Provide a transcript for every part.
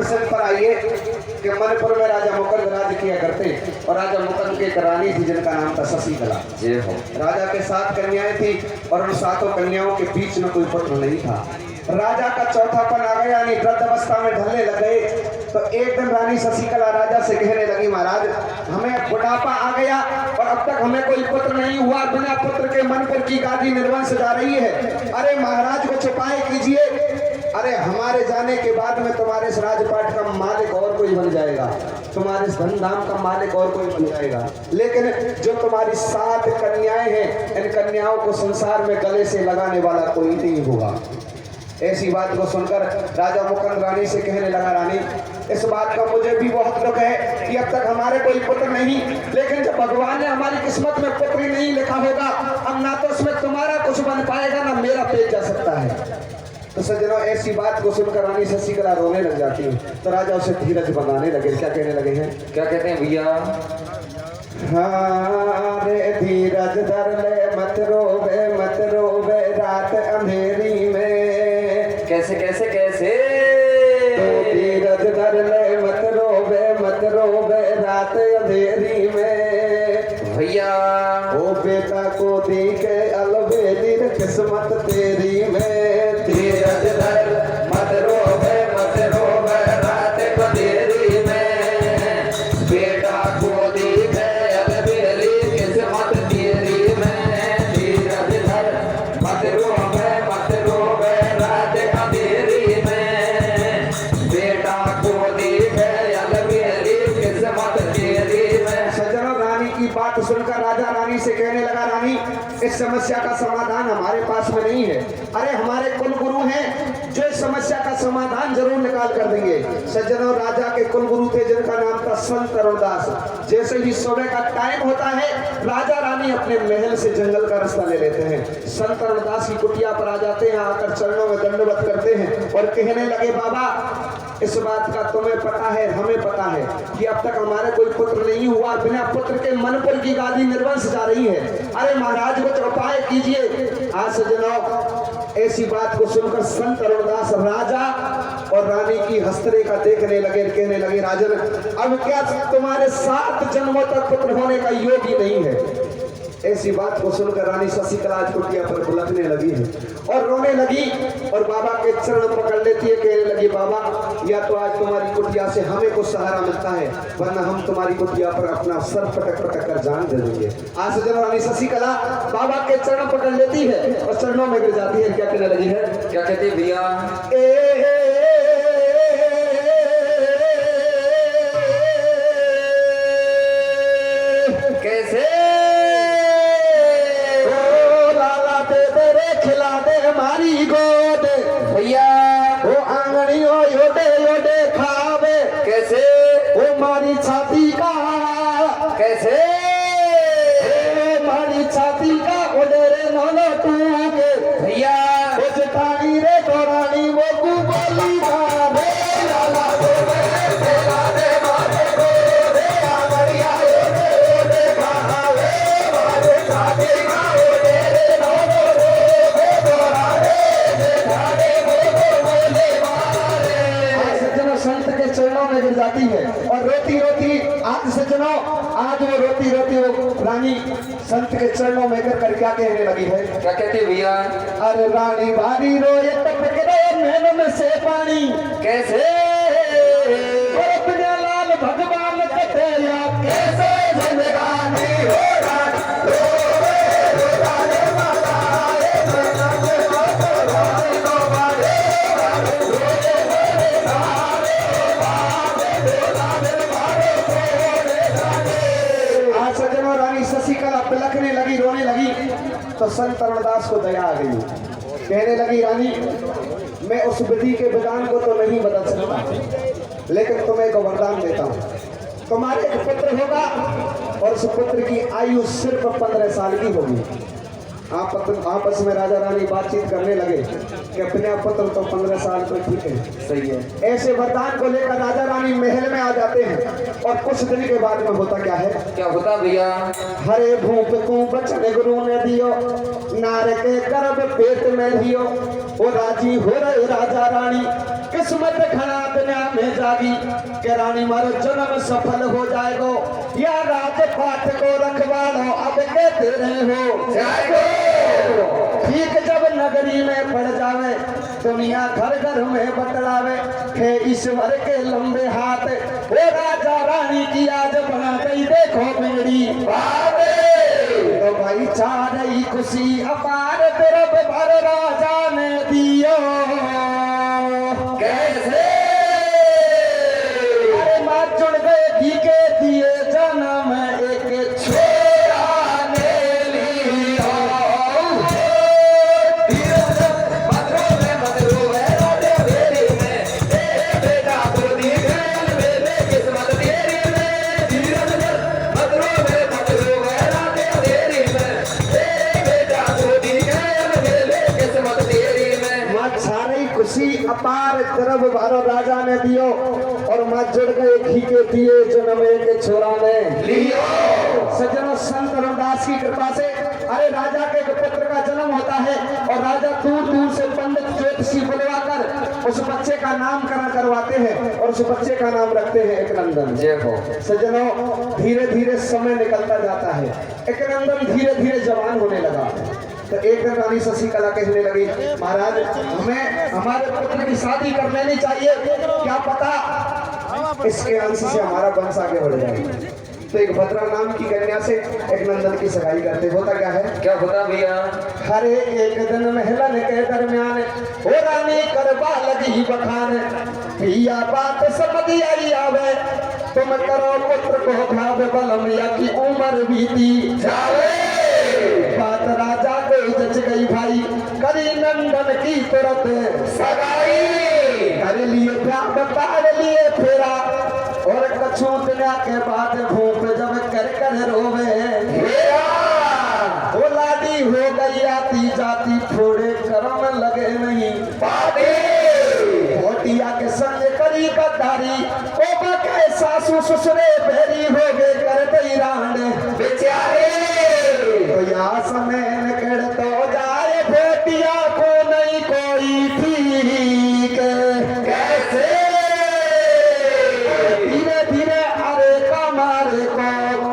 प्रसंग पर आइए कि मनपुर में राजा मुकुंद राज किया करते और राजा मुकुंद की एक रानी थी जिनका नाम था शशिकला। जय हो। राजा के 7 कन्याएं थी और उन 7 कन्याओं के बीच में कोई पुत्र नहीं था। राजा का चौथापन आ गया, यानी वृद्ध अवस्था में ढलने लगे। तो एक दिन रानी शशिकला राजा से कहने लगी, महाराज हमें बुढ़ापा आ गया और अब तक हमें कोई पुत्र नहीं हुआ, बिना पुत्र के मनपुर की गादी निर्वंश जा रही है। अरे महाराज को उपाय कीजिए। अरे हमारे जाने के बाद में तुम्हारे इस राजपाट का मालिक और कोई बन जाएगा, तुम्हारे इस धनधाम का मालिक और कोई बन जाएगा, लेकिन जो तुम्हारी 7 कन्याएं हैं, इन कन्याओं को संसार में गले से लगाने वाला कोई नहीं होगा। ऐसी बात को सुनकर राजा मुकुंद रानी से कहने लगा, रानी इस बात का मुझे भी बहुत दुख है कि अब तक हमारे कोई पुत्र नहीं, लेकिन जब भगवान ने हमारी किस्मत में पुत्र ही नहीं लिखा होगा, अब ना तो उसमें तुम्हारा कुछ बन पाएगा ना मेरा पेट जा सकता है। तो सज्जनों ऐसी बात को सुनकर रानी शशिकला रोने लग जाती है। तो राजा उसे धीरज बनाने लगे। क्या कहने लगे हैं? क्या कहते हैं भैया? हाँ रे धीरज धर ले मत रोवे रात अंधेरी में। कैसे कैसे कैसे? तो धीरज धर ले मत रोवे रात अंधेरी में। भैया ओ बेटा को दी के अलबेली किस्मत तेरी में। धीरज धर मत रोवे रात अंधेरी में। बेटा को दी के अलबेली किस्मत तेरी में। धीरज धर मत रोवे रात अंधेरी में। बेटा को दी के अलबेली किस्मत तेरी में। सज्जनों रानी की बात सुनकर राजा रानी से कहने लगा, रानी इस समस्या का समाधान हमारे पास में नहीं है। अरे हमारे कुल गुरु हैं जो इस समस्या का समाधान जरूर निकाल कर देंगे। सज्जनों राजा के कुल गुरु थे जिनका नाम था संत अरुणदास। जैसे ही सुबह का टाइम होता है, राजा रानी अपने महल से जंगल का रास्ता ले लेते हैं। संत अरुणदास की कुटिया पर आ जाते हैं, आकर चरणों में दंडवत करते हैं और कहने लगे, बाबा इस बात का तुम्हें पता है, हमें पता है कि अब तक हमारे कोई पुत्र नहीं हुआ, बिना पुत्र के मनपुर की गादी निर्वंश जा रही है। अरे महाराज कुछ उपाय कीजिए। आज सज्जनों ऐसी बात को सुनकर संत अरुणदास राजा और रानी की हस्तरेखा देखने लगे, कहने लगे, राजन अब क्या तुम्हारे 7 जन्मों तक पुत्र होने का योग ही नहीं है। ऐसी बात को सुनकर रानी शशिकला कुटिया पर बुलकने लगी है और रोने लगी और बाबा के चरण पकड़ लेती है, कहने लगी, बाबा या तो आज तुम्हारी कुटिया से हमें कुछ सहारा मिलता है, वरना हम तुम्हारी कुटिया पर अपना सर पटक पटक कर जान दे देंगे। आज से जब रानी शशिकला बाबा के चरण पकड़ लेती है और चरणों में गिर जाती है। क्या कहने लगी है? क्या कहते हैं भैया? कैसे? हमारी गोद भैया वो आंगनियों योडे योडे खावे। कैसे? वो मारी छाती का कैसे? मारी छाती का ओडेरे नौलो टूके। भैया वो जटानी रे तोरानी वो कुबली खावे। लाला तेरा दे मारे गोदे आंगनिया योडे योडे खावे। मारे छाती का ओडेरे नौलो संत के चरणों में गिर जाती है और रोती रोती आज सज्जनों आज वो रोती रोती वो रानी संत के चरणों में गिर कर क्या कहने लगी है? क्या कहते हैं भैया? अरे रानी बारी रोए टपक रहे नैनों में से पानी। कैसे? अपने लाल भगवान कटे या कैसे जिंदगानी हो बिलखने लगी, रोने लगी। तो संत अरुणदास को दया आ गई, कहने लगी, रानी मैं उस विधि के विधान को तो नहीं बदल सकता, लेकिन तुम्हें एक वरदान देता हूँ। तुम्हारे एक पुत्र होगा और उस पुत्र की आयु सिर्फ 15 साल की होगी। आपस में राजा रानी बातचीत करने लगे कि अपने पुत्र तो 15 साल तो ठीक है, सही है। ऐसे वरदान को लेकर राजा रानी महल में आ जाते हैं और कुछ दिन के बाद में होता क्या है? क्या होता भैया? हरे भूप को बचन गुरु ने दियो, नार के गर्भ पेट में दियो। वो राजी हो रहे राजा रानी, किस्मत खड़ा दुनिया में जागी कि रानी मारो जन्म सफल हो जाएगो या राजपाट को रखवालो अब कहते रहे हो जाएगो। ठीक जब नगरी में पड़ जावे दुनिया घर घर में बतलावे हे ईश्वर के लंबे हाथ वो राजा रानी की आज बना गई देखो बिगड़ी तो भाई चाह रही खुशी अपार तरफ भर राजा ने दियो कैसे अरे माँ जुड़ गए घी के दिए जन्म एक छोरा ने लिया अपार तरफ बारो राजा ने दियो और मत जुड़ गए घी के दिए जन्म एक छोरा ने लियो। सज्जनों संत रविदास की कृपा से अरे राजा के पुत्र का जन्म होता है और राजा दूर दूर से पंडित ज्योतिषी बुलवा कर उस बच्चे का नामकरण करवाते हैं और उस बच्चे का नाम रखते हैं एक नंदन। सज्जनों धीरे धीरे समय निकलता जाता है, एक नंदन धीरे धीरे जवान होने लगा। तो एक दिन रानी शशिकला कहने लगी महाराज हमें हमारे पुत्र की शादी कर लेनी चाहिए, क्या पता इसके अंश से हमारा वंश आगे बढ़ जाए। तो एक भद्रा नाम की कन्या से एक नंदन की सगाई करते। होता क्या है, क्या होता भैया? हरे एक दिन महलन के दरमियान हो रानी करवा लगी बखान भैया बात समझ आई आवे तुम करो पुत्र को भाव बलम या की उम्र बीती जावे। बात राजा को जच गई भाई करी नंदन की तुरंत सगाई कर लिए बता लिए फेरा और कछु दिना के बाद भूप जब कर कर रोवे वो लाडी हो गई आती जाती थोड़े कर्म लगे नहीं भोटिया के संग करी गद्दारी ओ बके सासू ससुरे भेरी हो गए कर गई रांड बेचारे तो यहाँ समय निकल तो जाए भोटिया को नहीं कोई ठीक कैसे धीरे धीरे अरे कमारे को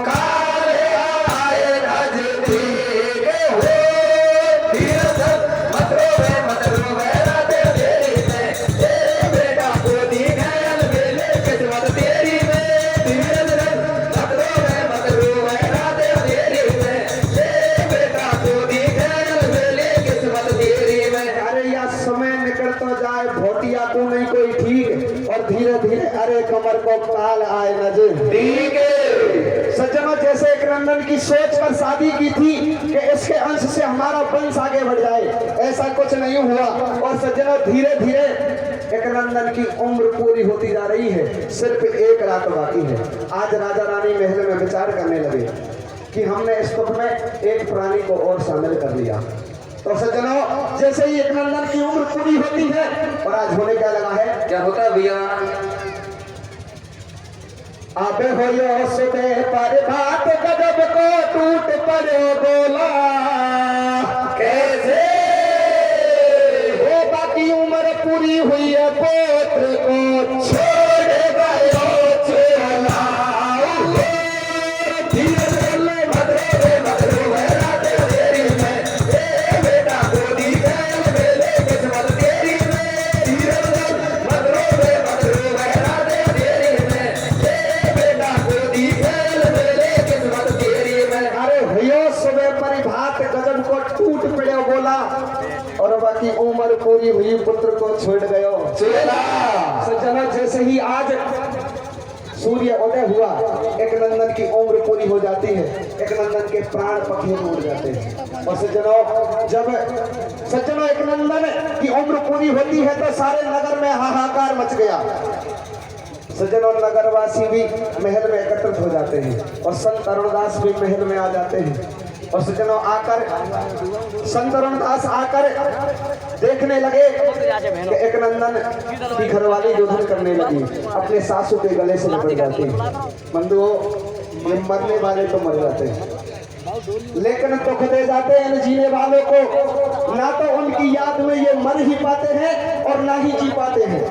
काले आए नजदीक हो धीरे मत रोवे राधे तेरी में ए बेटा को दी गयल मेले किस्मत तेरी में धीरे मत रोवे राधे तेरी में ए बेटा को दी गयल मेले किस्मत तेरी में। अरे या समय निकल तो जाए भोटिया को नहीं कोई ठीक और धीरे धीरे अरे कमर को काल आए नजदीक। सज्जनों जैसे एक नंदन की सोच पर शादी की थी कि इसके अंश से हमारा वंश आगे बढ़ जाए, ऐसा कुछ नहीं हुआ। और सज्जनों धीरे धीरे एक नंदन की उम्र पूरी होती जा रही है, सिर्फ एक रात बाकी है। आज राजा रानी महल में विचार करने लगे कि हमने इस दुख में एक प्राणी को और शामिल कर लिया। तो सज्जनों जैसे ही एक नंदन की उम्र पूरी होती है और आज होने क्या लगा है, क्या होता भैया? अब हो सुबह पर बात गजब को टूट पड़े बोला कैसे वो बाकी उम्र पूरी हुई है पुत्र को छोड़ गयो चोला और बाकी उम्र पूरी हुई पुत्र को छोड़ गयो चेला। सज्जनों जैसे ही आज सूर्य उदय हुआ एक नंदन की उम्र पूरी हो जाती है, एक नंदन के प्राण पखेरु उड़ जाते हैं। और सज्जनों एक नंदन की उम्र पूरी होती है तो सारे नगर में हाहाकार मच गया। सज्जनों नगरवासी भी महल में एकत्रित हो जाते हैं और संत अरुणदास भी महल में आ जाते हैं। और सज्जनों आकर संत अरुणदास आकर देखने लगे कि एक नंदन की घरवाली जोधन करने लगी, अपने सासू के गले से निकल जाती है। बंधुओं ये मरने वाले तो मर जाते हैं लेकिन दुख दे जाते हैं जीने वालों को, ना तो उनकी याद में ये मर ही पाते हैं और ना ही जी पाते हैं।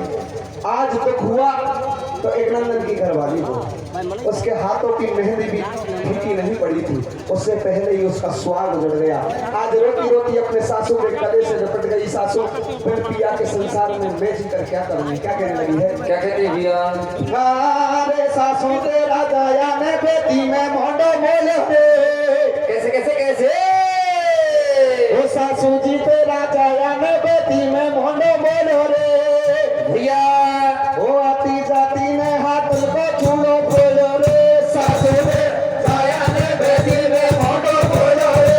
आज दुख हुआ तो एक नंदन की घरवाली को, उसके हाथों की मेहंदी भी फीकी नहीं पड़ी थी, उससे पहले ही उसका स्वाग उजड़ गया। आज रोती रोती अपने सासू के गले से लिपट गई। सासू फिर पिया के संसार में मैं जी कर क्या करूँ, क्या कहने लगी है? क्या कहती है भैया? अरे सासू तेरा दया ने बेटी में मोंडो मोले कैसे कैसे कैसे? ओ सासू जी तेरा दया ने बेटी में मोंडो मोलो रे भैया ओ आती जाती ने हाथ को छूलो बोलो रे सासू रे दया ने बेटी में मोंडो बोलो रे,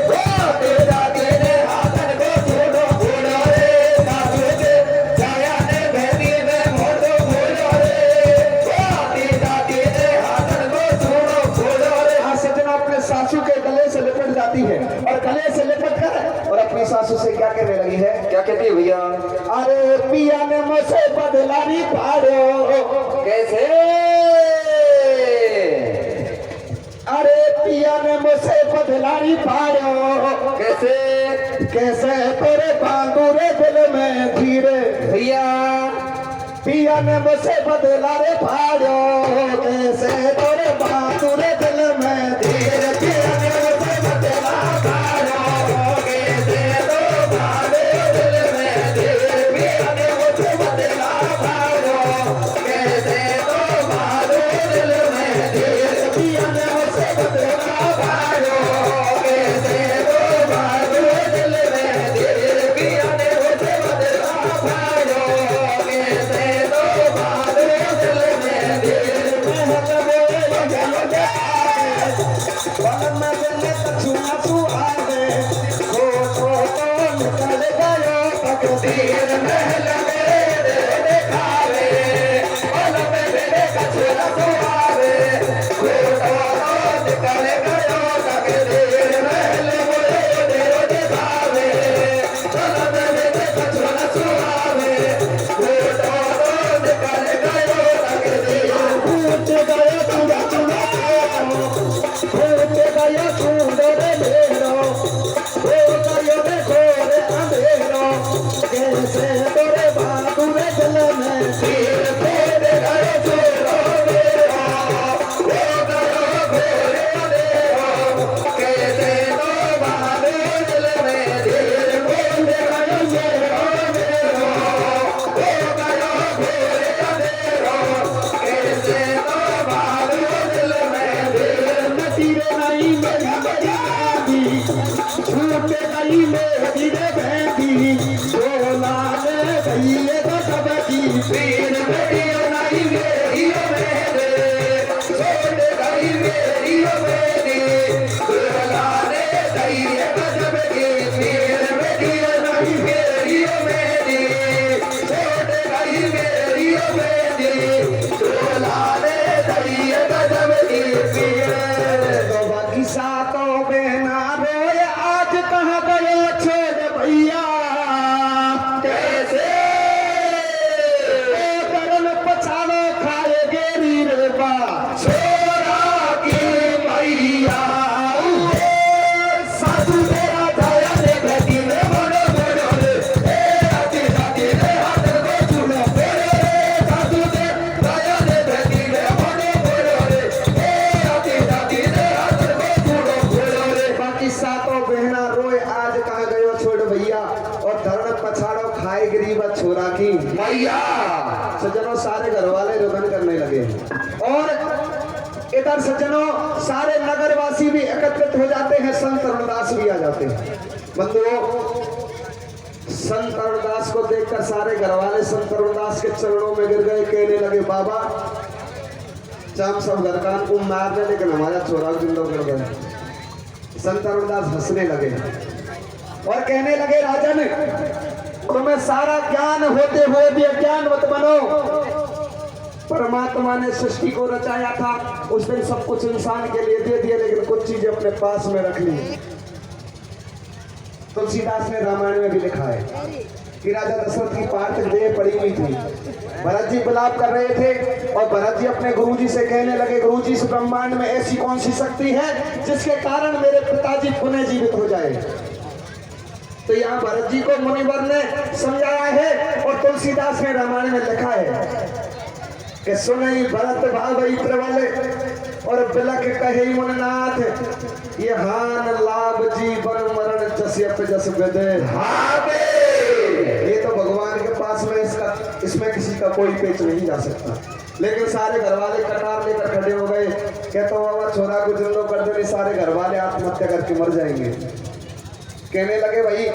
ओ आती जाती ने हाथ को छूलो बोलो रे, सासू रे दया ने बेटी में मोंडो बोलो रे, ओ आती जाती ने हाथ को छूलो बोलो रे। आज सजना अपने सासू के गले से लिपट जाती है और गले से लिपट कर और अपनी सासू से क्या कहने लगी है? क्या कहती है भैया? अरे पिया ने मुझसे बदलारी पाड़ो। कैसे? अरे पिया ने मुझसे बदलारी पाड़ो। कैसे? कैसे तेरे बांगुरे दिल में धीरे भैया पिया ने मुझसे बदलारे पाड़ो। कैसे तेरे बांगुरे दिल में धीरे पिया ने मुझसे बदला पाड़ो। कैसे तो बारे दिल में धीरे पिया ने मुझे बदला पारो, कैसे तो बारे दिल में धीरे पिया ने मुझसे बदला पारो, कैसे तो बारे दिल में धीरे पिया ने मुझे बदला पारो, कैसे तो बारे दिल में धीरे तीर महल मेरे दिखावे, पल में मेरे कछुआ सुहावे, घोटो निकल गयो तकदीर महल मेरे दिखावे, पल में मेरे कछुआ सुहावे, घोटो निकल गयो तकदीर। फूट गया चूड़ा चूड़ा फूट गया सुंदर लेरो हो गयो रे घोर अंधेरो। कैसे तोरे बांगुरे दिल में तीर फेर गयो चोरो मेरो, हो गयो घोर अंधेरो, कैसे तो बारे दिल में तीर फेर गयो चोरो मेरो, हो गयो घोर अंधेरो, कैसे तो बारे दिल में तीर। नसीरे नहीं मेरी बड़ी छूट गई मेरी रे बहती डोला ले गई ये तो सब की तीर बेटियों नहीं मेरी मेरे, छोड़ गई मेरी मेरी, दुलारे गई गजब की। तीर बेटियों नहीं मेरी मेरी, छोड़ गई मेरी मेरी, दुलारे गई गजब की। तो बाकी सातों बहना रोए आज कहाँ गयो छोड़ भैया। कैसे? ओ करन पछाड़ो खाए गेरी रे बा छोरा की मैया, सासू तेरा दया ने बेटी ने बोलो बोलो रे, ए आती जाती ने हाथ को छूलो बोलो रे, सासू तेरा दया ने बेटी ने बोलो बोलो रे, ए आती जाती ने हाथ को छूलो बोलो रे। बाकी सातों बहना रोए आज कहाँ गयो छोड़ भैया और धरण पछाड़ो खाए गरीबा छोरा की मैया सज्जनों सारे घर वाले रुदन करने लगे और इधर सज्जनों सारे नगरवासी भी एकत्रित हो जाते हैं। संत रविदास भी आ जाते हैं। बंधुओं संत रविदास को देखकर सारे घर वाले संत रविदास के चरणों में गिर गए। कहने लगे बाबा चाम सब घर का को मारने लेकिन हमारा छोरा जिंदा कर गए। संत रविदास हंसने लगे और कहने लगे राजन तुम्हें सारा ज्ञान होते हुए भी अज्ञान मत बनो। परमात्मा ने सृष्टि को रचाया था, उस दिन सब कुछ इंसान के लिए दे दिया लेकिन कुछ चीजें अपने पास में रख ली। तुलसीदास ने रामायण में भी लिखा है कि राजा दशरथ की पार्थिव देह पड़ी हुई थी। भरत जी विलाप कर रहे थे और भरत जी अपने गुरुजी से कहने लगे गुरुजी इस ब्रह्मांड में ऐसी कौन सी शक्ति है जिसके कारण मेरे पिताजी पुनः जीवित हो जाए। तो यहाँ भरत जी को मुनिवर ने समझाया है और तुलसीदास ने रामायण में लिखा है कि सुनई भरत भावई प्रबल और बिलख कहे मुनिनाथ ये हान लाभ जीवन मरण जस्यप जस विदे। ये तो भगवान के पास में इसमें किसी का कोई पेच नहीं जा सकता। लेकिन सारे घर वाले कटार लेकर खड़े हो गए, कहते बाबा छोरा को जिंदो कर दे, सारे घर वाले आत्महत्या करके मर जाएंगे। कहने लगे भाई